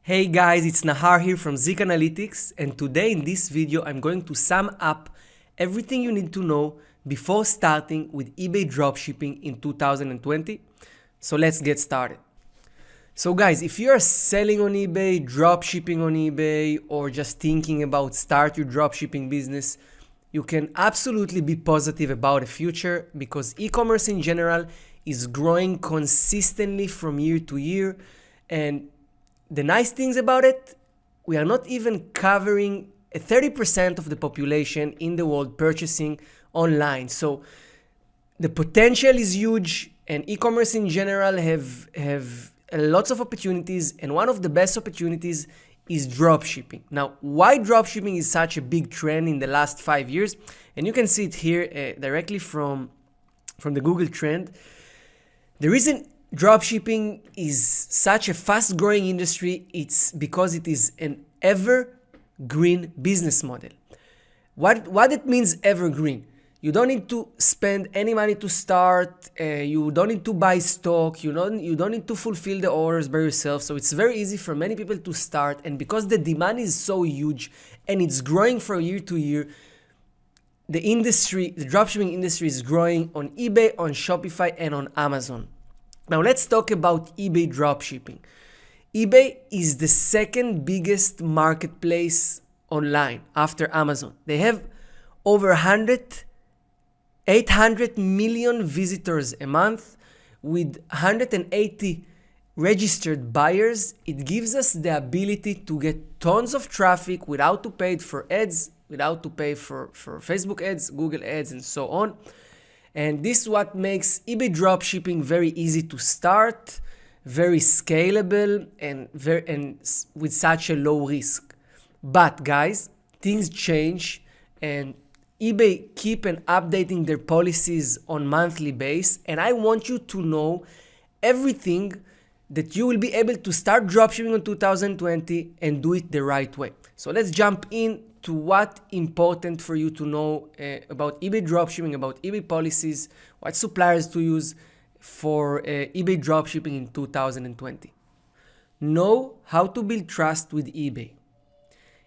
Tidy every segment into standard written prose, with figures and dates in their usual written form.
Hey guys, it's Nahar here from Zik Analytics, and today in this video I'm going to sum up everything you need to know before starting with eBay dropshipping in 2020. So let's get started. So guys, if you are selling on eBay, dropshipping on eBay, or just thinking about start your dropshipping business, you can absolutely be positive about the future because e-commerce in general is growing consistently from year to year. And the nice things about it, we are not even covering 30% of the population in the world purchasing online. So the potential is huge, and e-commerce in general have lots of opportunities, and one of the best opportunities is dropshipping. Now, why dropshipping is such a big trend in the last 5 years, and you can see it here directly from the Google trend. The reason dropshipping is such a fast-growing industry, it's because it is an evergreen business model. What it means evergreen? You don't need to spend any money to start. You don't need to buy stock. You don't need to fulfill the orders by yourself. So it's very easy for many people to start. And because the demand is so huge and it's growing from year to year, the dropshipping industry is growing on eBay, on Shopify, and on Amazon. Now let's talk about eBay dropshipping. eBay is the second biggest marketplace online after Amazon. They have over 800 million visitors a month with 180 registered buyers. It gives us the ability to get tons of traffic without to pay for ads, without to pay for Facebook ads, Google ads, and so on. And this is what makes eBay dropshipping very easy to start, very scalable, and with such a low risk. But guys, things change, and eBay keep on updating their policies on monthly basis, and I want you to know everything that you will be able to start dropshipping in 2020 and do it the right way. So let's jump in to what important for you to know about eBay dropshipping, about eBay policies, what suppliers to use for eBay dropshipping in 2020. Know how to build trust with eBay.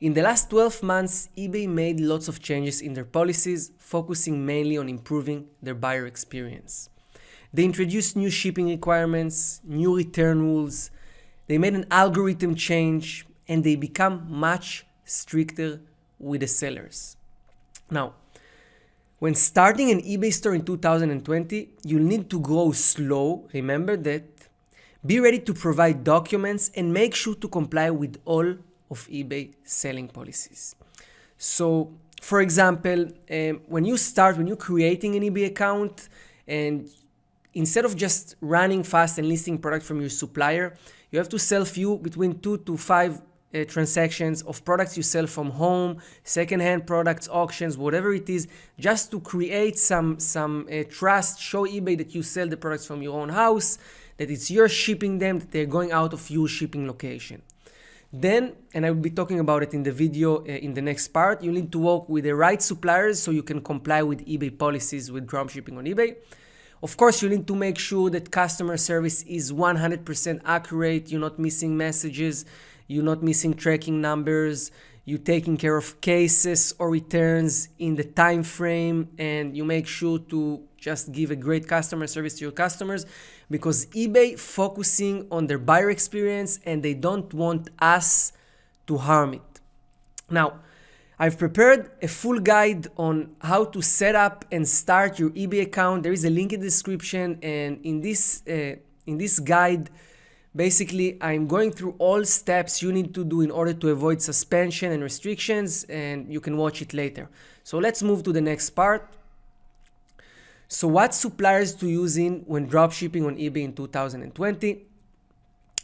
In the last 12 months, eBay made lots of changes in their policies, focusing mainly on improving their buyer experience. They introduced new shipping requirements, new return rules, they made an algorithm change, and they become much stricter with the sellers. Now, when starting an eBay store in 2020, you'll need to go slow. Remember that. Be ready to provide documents and make sure to comply with all of eBay selling policies. So, for example, when you're creating an eBay account, and instead of just running fast and listing product from your supplier, you have to sell between 2 to 5 transactions of products you sell from home, secondhand products, auctions, whatever it is, just to create some trust, show eBay that you sell the products from your own house, that it's your shipping them, that they're going out of your shipping location. Then, and I will be talking about it in the video in the next part, you need to work with the right suppliers so you can comply with eBay policies with dropshipping on eBay. Of course, you need to make sure that customer service is 100% accurate, you're not missing messages, you're not missing tracking numbers, you're taking care of cases or returns in the time frame, and you make sure to just give a great customer service to your customers, because eBay focusing on their buyer experience and they don't want us to harm it. Now, I've prepared a full guide on how to set up and start your eBay account. There is a link in the description, and in this guide, basically, I'm going through all steps you need to do in order to avoid suspension and restrictions, and you can watch it later. So let's move to the next part. So what suppliers to use when dropshipping on eBay in 2020?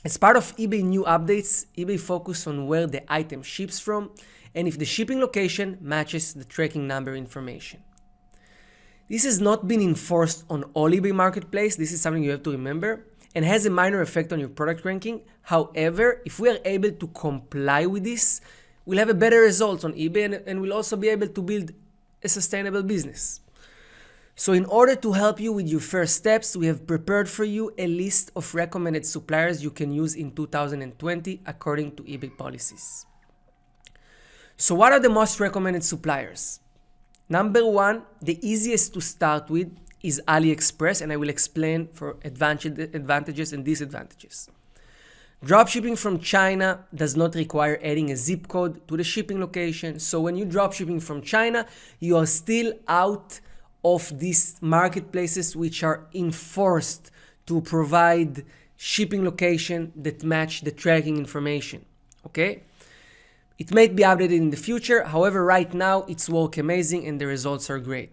As part of eBay new updates, eBay focus on where the item ships from and if the shipping location matches the tracking number information. This has not been enforced on all eBay marketplace. This is something you have to remember, and has a minor effect on your product ranking. However, if we are able to comply with this, we'll have a better result on eBay, and we'll also be able to build a sustainable business. So in order to help you with your first steps, we have prepared for you a list of recommended suppliers you can use in 2020 according to eBay policies. So what are the most recommended suppliers? Number one, the easiest to start with is Aliexpress, and I will explain for advantages and disadvantages. Dropshipping from China does not require adding a zip code to the shipping location. So when you dropshipping from China, you are still out of these marketplaces which are enforced to provide shipping location that match the tracking information. Okay? It may be updated in the future. However, right now it's work amazing and the results are great.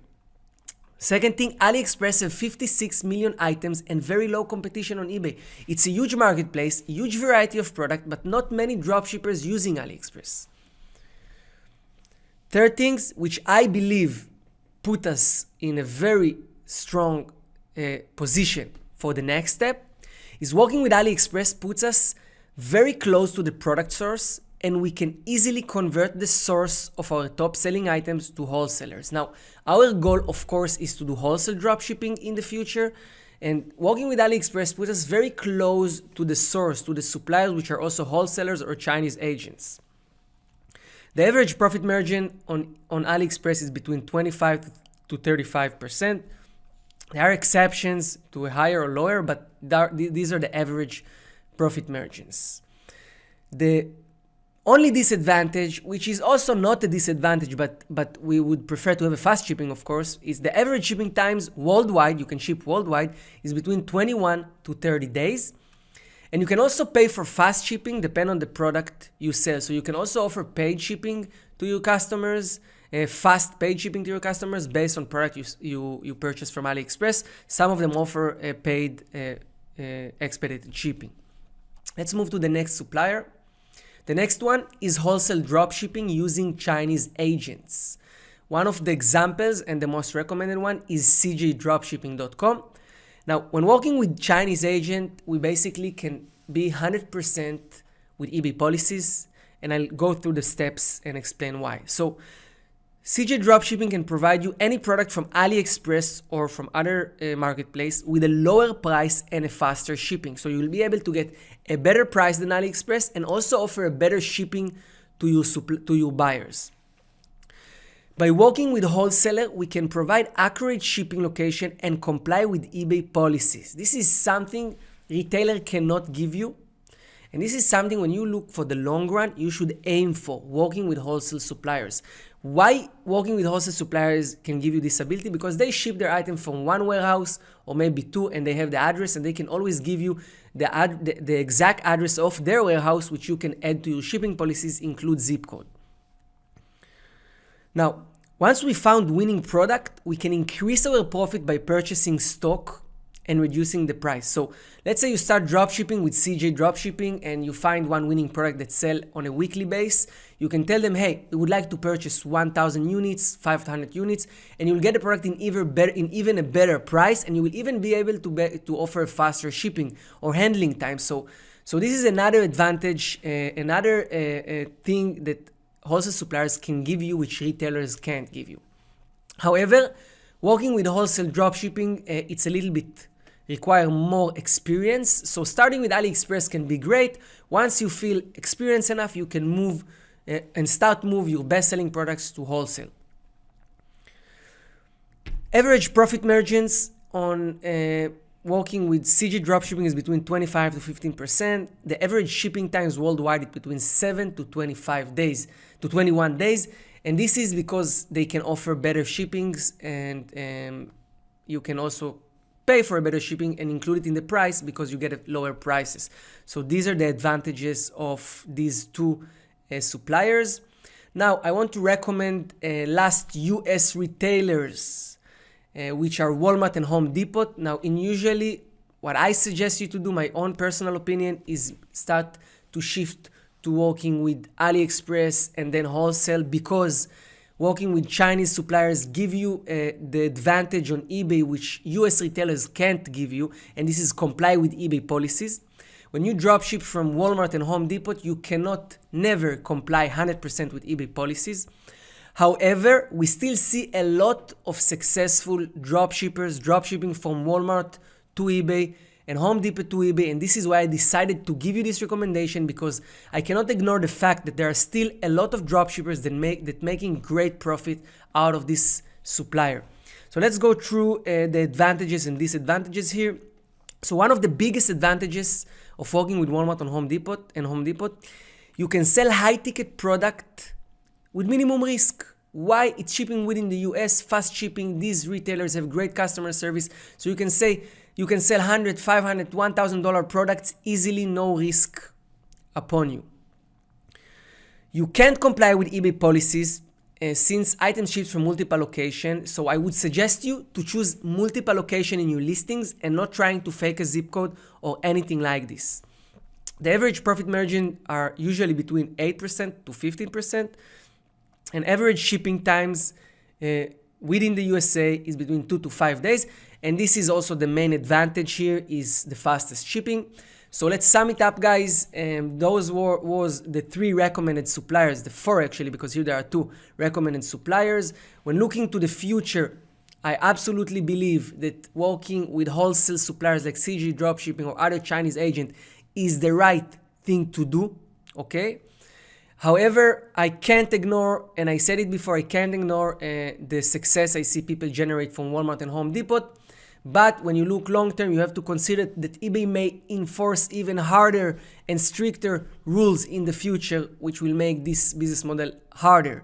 Second thing, Aliexpress have 56 million items and very low competition on eBay. It's a huge marketplace, huge variety of product, but not many dropshippers using Aliexpress. Third things, which I believe put us in a very strong position for the next step, is working with Aliexpress puts us very close to the product source, and we can easily convert the source of our top selling items to wholesalers. Now, our goal, of course, is to do wholesale dropshipping in the future, and working with Aliexpress puts us very close to the source, to the suppliers, which are also wholesalers or Chinese agents. The average profit margin on Aliexpress is between 25 to 35%. There are exceptions to a higher or lower, but these are the average profit margins. The only disadvantage, which is also not a disadvantage, but we would prefer to have a fast shipping, of course, is the average shipping times worldwide, you can ship worldwide, is between 21 to 30 days. And you can also pay for fast shipping depending on the product you sell. So you can also offer paid shipping to your customers, fast paid shipping to your customers based on product you purchase from Aliexpress. Some of them offer paid expedited shipping. Let's move to the next supplier. The next one is wholesale dropshipping using Chinese agents. One of the examples and the most recommended one is cjdropshipping.com. Now, when working with Chinese agent, we basically can be 100% with eBay policies, and I'll go through the steps and explain why. So, CJ Dropshipping can provide you any product from AliExpress or from other marketplace with a lower price and a faster shipping. So you'll be able to get a better price than AliExpress and also offer a better shipping to your buyers. By working with a wholesaler, we can provide accurate shipping location and comply with eBay policies. This is something retailer cannot give you. And this is something when you look for the long run, you should aim for, working with wholesale suppliers. Why working with wholesale suppliers can give you this ability? Because they ship their item from one warehouse or maybe two, and they have the address, and they can always give you the exact address of their warehouse, which you can add to your shipping policies, include zip code. Now, once we found winning product, we can increase our profit by purchasing stock and reducing the price. So let's say you start dropshipping with CJ Dropshipping and you find one winning product that sell on a weekly base. You can tell them, hey, we would like to purchase 1,000 units, 500 units, and you'll get the product in even a better price, and you will even be able to offer faster shipping or handling time. So this is another advantage, another thing that wholesale suppliers can give you, which retailers can't give you. However, working with wholesale dropshipping, it's a little bit require more experience. So starting with AliExpress can be great. Once you feel experienced enough, you can move and move your best-selling products to wholesale. Average profit margins on working with CG dropshipping is between 25 to 15%. The average shipping times worldwide is between 7 to 21 days. And this is because they can offer better shippings, and you can also pay for a better shipping and include it in the price because you get lower prices. So these are the advantages of these two suppliers. Now, I want to recommend last US retailers, which are Walmart and Home Depot. Now, usually what I suggest you to do, my own personal opinion, is start to shift to working with AliExpress and then wholesale, because working with Chinese suppliers give you the advantage on eBay, which US retailers can't give you, and this is comply with eBay policies. When you dropship from Walmart and Home Depot, you cannot never comply 100% with eBay policies. However, we still see a lot of successful dropshippers dropshipping from Walmart to eBay and Home Depot to eBay, and this is why I decided to give you this recommendation, because I cannot ignore the fact that there are still a lot of dropshippers that making great profit out of this supplier. So let's go through the advantages and disadvantages here. So one of the biggest advantages of working with Walmart and Home Depot, you can sell high-ticket product with minimum risk. Why? It's shipping within the US, fast shipping. These retailers have great customer service. So you can sell $100, $500, $1,000 products easily, no risk upon you. You can't comply with eBay policies since items shipped from multiple locations. So I would suggest you to choose multiple location in your listings and not trying to fake a zip code or anything like this. The average profit margin are usually between 8% to 15%. And average shipping times within the USA is between 2 to 5 days. And this is also the main advantage here, is the fastest shipping. So let's sum it up, guys. Those was the 3 recommended suppliers, the 4 actually, because here there are 2 recommended suppliers. When looking to the future, I absolutely believe that working with wholesale suppliers like CG Dropshipping or other Chinese agent is the right thing to do, okay? However, I can't ignore, and I said it before, I can't ignore the success I see people generate from Walmart and Home Depot. But when you look long term, you have to consider that eBay may enforce even harder and stricter rules in the future, which will make this business model harder,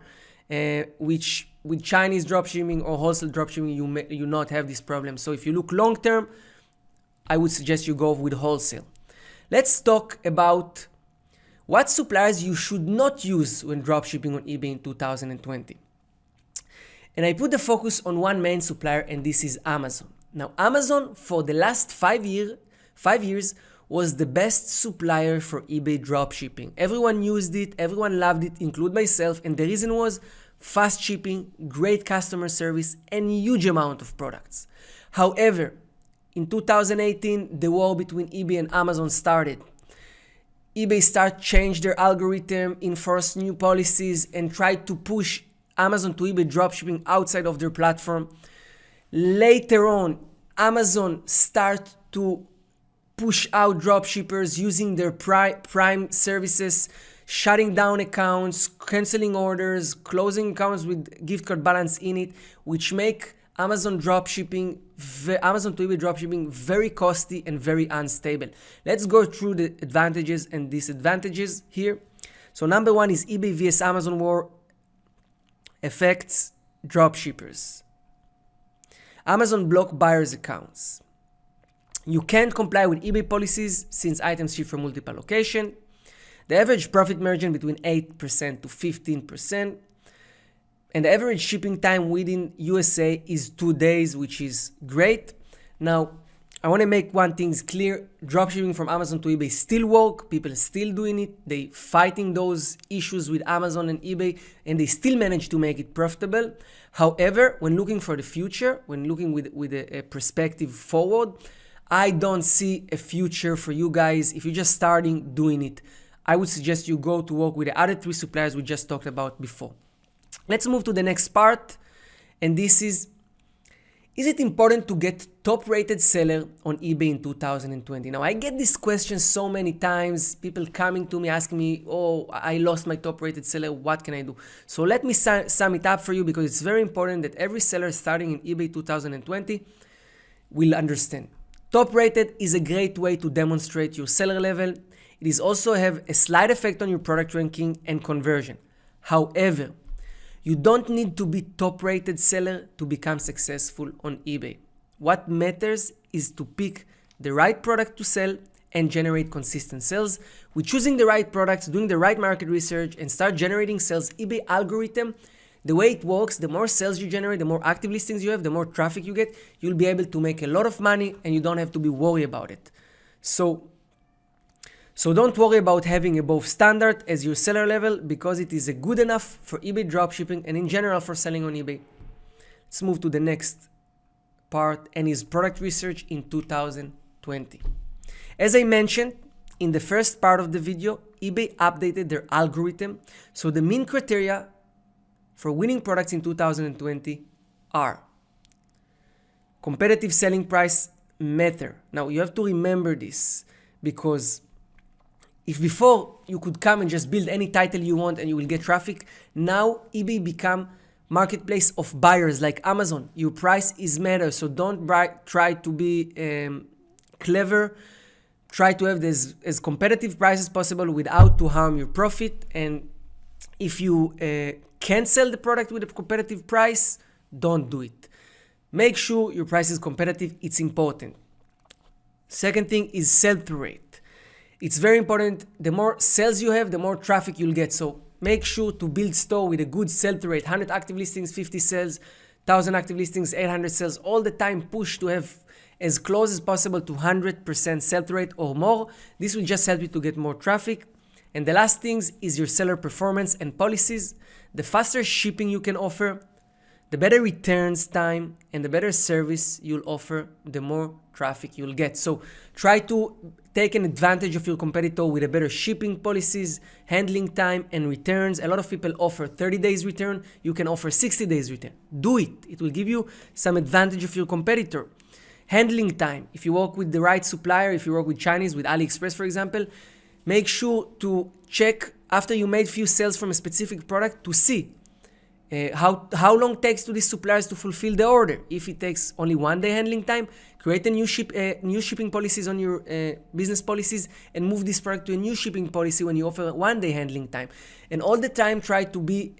which with Chinese dropshipping or wholesale dropshipping, you not have this problem. So if you look long term, I would suggest you go with wholesale. Let's talk about what suppliers you should not use when dropshipping on eBay in 2020. And I put the focus on one main supplier, and this is Amazon. Now, Amazon for the last 5 years was the best supplier for eBay dropshipping. Everyone used it, everyone loved it, including myself, and the reason was fast shipping, great customer service, and huge amount of products. However, in 2018, the war between eBay and Amazon started. eBay started change their algorithm, enforce new policies, and tried to push Amazon to eBay dropshipping outside of their platform. Later on, Amazon start to push out dropshippers using their Prime services, shutting down accounts, canceling orders, closing accounts with gift card balance in it, which make Amazon to eBay dropshipping very costly and very unstable. Let's go through the advantages and disadvantages here. So number 1 is eBay vs Amazon war affects dropshippers. Amazon block buyers' accounts. You can't comply with eBay policies since items ship from multiple locations. The average profit margin between 8% to 15%. And the average shipping time within USA is 2 days, which is great. Now, I want to make one thing clear. Dropshipping from Amazon to eBay still work. People are still doing it. They fighting those issues with Amazon and eBay, and they still manage to make it profitable. However, when looking for the future, when looking with a perspective forward, I don't see a future for you guys if you're just starting doing it. I would suggest you go to work with the other 3 suppliers we just talked about before. Let's move to the next part, and this is it important to get top-rated seller on eBay in 2020? Now, I get this question so many times, people coming to me asking me, oh, I lost my top-rated seller, what can I do? So let me sum it up for you, because it's very important that every seller starting in eBay 2020 will understand. Top-rated is a great way to demonstrate your seller level. It is also have a slight effect on your product ranking and conversion. However, you don't need to be top-rated seller to become successful on eBay. What matters is to pick the right product to sell and generate consistent sales. With choosing the right products, doing the right market research, and start generating sales, eBay algorithm, the way it works, the more sales you generate, the more active listings you have, the more traffic you get, you'll be able to make a lot of money and you don't have to be worried about it. So don't worry about having above standard as your seller level, because it is good enough for eBay dropshipping and in general for selling on eBay. Let's move to the next part, and is product research in 2020. As I mentioned in the first part of the video, eBay updated their algorithm, so the main criteria for winning products in 2020 are competitive selling price matter. Now you have to remember this, because if before you could come and just build any title you want and you will get traffic, now eBay become marketplace of buyers like Amazon. Your price is matter, so don't try to be clever. Try to have as competitive price as possible without to harm your profit. And if you can't sell the product with a competitive price, don't do it. Make sure your price is competitive. It's important. Second thing is sell-through rate. It's very important. The more sales you have, the more traffic you'll get. So make sure to build store with a good sell-through rate. 100 active listings, 50 sales, 1,000 active listings, 800 sales. All the time push to have as close as possible to 100% sell-through rate or more. This will just help you to get more traffic. And the last things is your seller performance and policies. The faster shipping you can offer, the better returns time, and the better service you'll offer, the more traffic you'll get. So try to take an advantage of your competitor with a better shipping policies, handling time, and returns. A lot of people offer 30 days return. You can offer 60 days return. Do it. It will give you some advantage of your competitor. Handling time. If you work with the right supplier, if you work with Chinese, with Aliexpress, for example, make sure to check after you made few sales from a specific product to see how long it takes to these suppliers to fulfill the order. If it takes only 1 day handling time, create a new shipping policies on your business policies and move this product to a new shipping policy when you offer 1 day handling time. And all the time try to be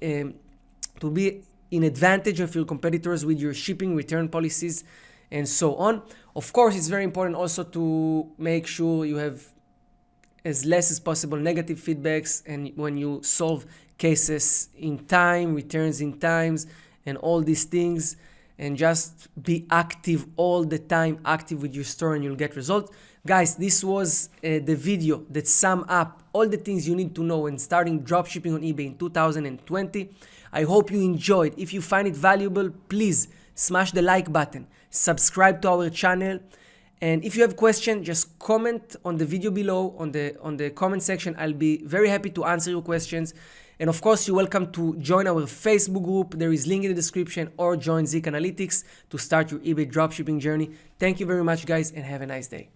in advantage of your competitors with your shipping return policies and so on. Of course, it's very important also to make sure you have as less as possible negative feedbacks, and when you solve cases in time, returns in times, and all these things, and just be active all the time, active with your store, and you'll get results. Guys, this was the video that sum up all the things you need to know when starting dropshipping on eBay in 2020. I hope you enjoyed. If you find it valuable, please smash the like button, subscribe to our channel, and if you have questions, just comment on the video below on the comment section. I'll be very happy to answer your questions. And of course, you're welcome to join our Facebook group. There is link in the description, or join Zik Analytics to start your eBay dropshipping journey. Thank you very much, guys, and have a nice day.